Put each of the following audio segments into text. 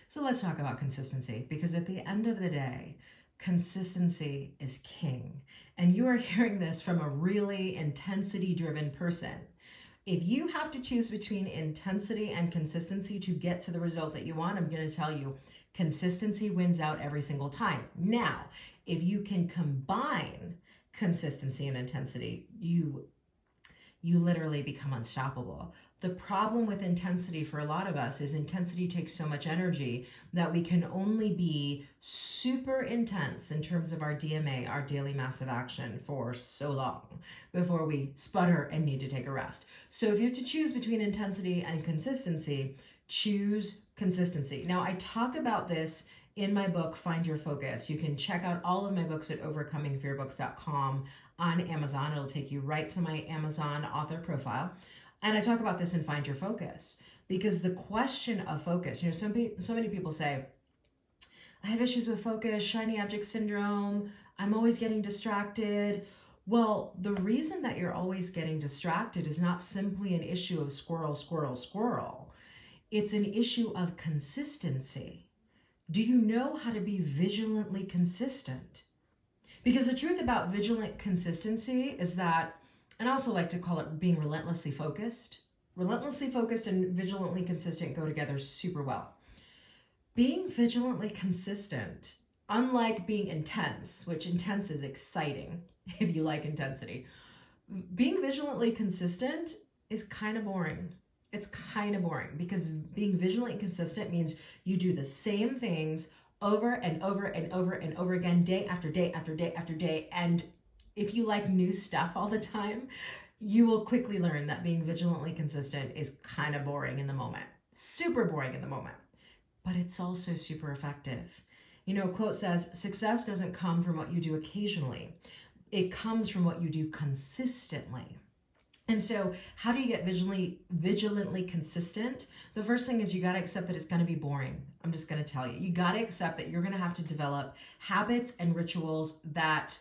So let's talk about consistency, because at the end of the day, consistency is king. And you are hearing this from a really intensity driven person. If you have to choose between intensity and consistency to get to the result that you want, I'm going to tell you consistency wins out every single time. Now, if you can combine consistency and intensity, you literally become unstoppable. The problem with intensity for a lot of us is intensity takes so much energy that we can only be super intense in terms of our DMA, our daily massive action, for so long before we sputter and need to take a rest. So if you have to choose between intensity and consistency, choose consistency. Now, I talk about this in my book, Find Your Focus. You can check out all of my books at overcomingfearbooks.com on Amazon. It'll take you right to my Amazon author profile. And I talk about this in Find Your Focus, because the question of focus, so many people say, I have issues with focus, shiny object syndrome, I'm always getting distracted. Well, the reason that you're always getting distracted is not simply an issue of squirrel, squirrel, squirrel. It's an issue of consistency. Do you know how to be vigilantly consistent? Because the truth about vigilant consistency is that, and I also like to call it being relentlessly focused. Relentlessly focused and vigilantly consistent go together super well. Being vigilantly consistent, unlike being intense, which intense is exciting if you like intensity, being vigilantly consistent is kind of boring. It's kind of boring, because being vigilantly consistent means you do the same things over and over and over and over again, day after day after day after day. And if you like new stuff all the time, you will quickly learn that being vigilantly consistent is kind of boring in the moment, super boring in the moment, but it's also super effective. A quote says, success doesn't come from what you do occasionally. It comes from what you do consistently. And so how do you get vigilantly consistent? The first thing is you got to accept that it's going to be boring. I'm just going to tell you. You got to accept that you're going to have to develop habits and rituals that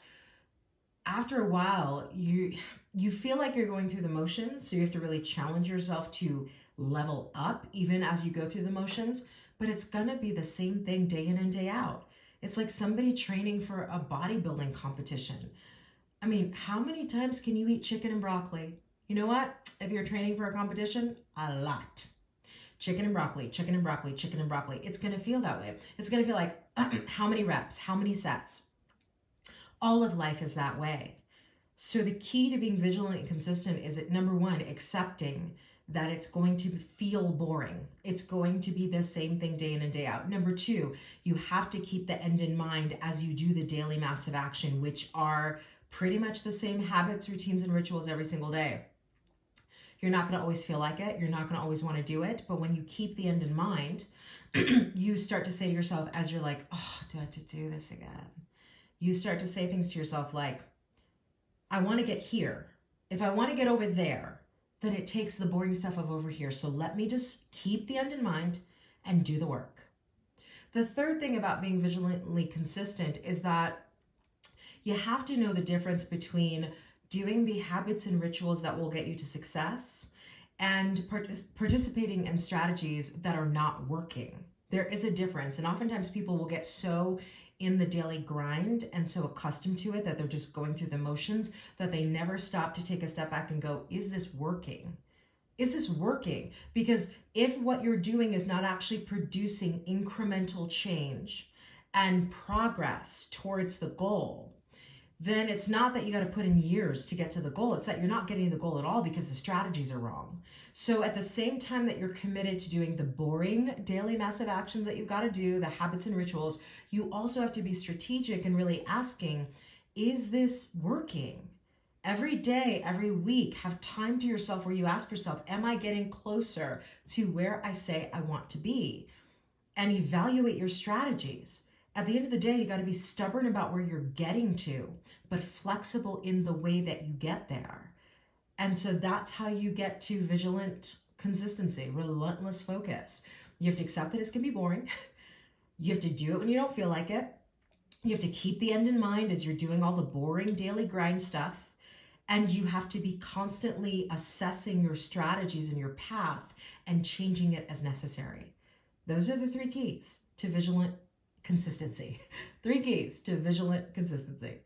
after a while you feel like you're going through the motions. So you have to really challenge yourself to level up even as you go through the motions. But it's going to be the same thing day in and day out. It's like somebody training for a bodybuilding competition. I mean, how many times can you eat chicken and broccoli? You know what? If you're training for a competition, a lot. Chicken and broccoli, chicken and broccoli, chicken and broccoli. It's going to feel that way. It's going to feel like how many reps, how many sets. All of life is that way. So the key to being vigilant and consistent is that, number one, accepting that it's going to feel boring. It's going to be the same thing day in and day out. Number two, you have to keep the end in mind as you do the daily massive action, which are pretty much the same habits, routines, and rituals every single day. You're not going to always feel like it. You're not going to always want to do it. But when you keep the end in mind, you start to say to yourself, as you're like, oh, do I have to do this again? You start to say things to yourself like, I want to get here. If I want to get over there, then it takes the boring stuff of over here. So let me just keep the end in mind and do the work. The third thing about being vigilantly consistent is that you have to know the difference between doing the habits and rituals that will get you to success and participating in strategies that are not working. There is a difference. And oftentimes people will get so in the daily grind and so accustomed to it that they're just going through the motions that they never stop to take a step back and go, is this working? Is this working? Because if what you're doing is not actually producing incremental change and progress towards the goal, then it's not that you got to put in years to get to the goal. It's that you're not getting the goal at all because the strategies are wrong. So at the same time that you're committed to doing the boring daily massive actions that you've got to do, the habits and rituals, you also have to be strategic and really asking, is this working? Every day, every week, have time to yourself where you ask yourself, am I getting closer to where I say I want to be? And evaluate your strategies. At the end of the day, you got to be stubborn about where you're getting to, but flexible in the way that you get there. And so that's how you get to vigilant consistency, relentless focus. You have to accept that it's going to be boring. You have to do it when you don't feel like it. You have to keep the end in mind as you're doing all the boring daily grind stuff. And you have to be constantly assessing your strategies and your path and changing it as necessary. Those are the three keys to vigilant consistency. Three keys to vigilant consistency.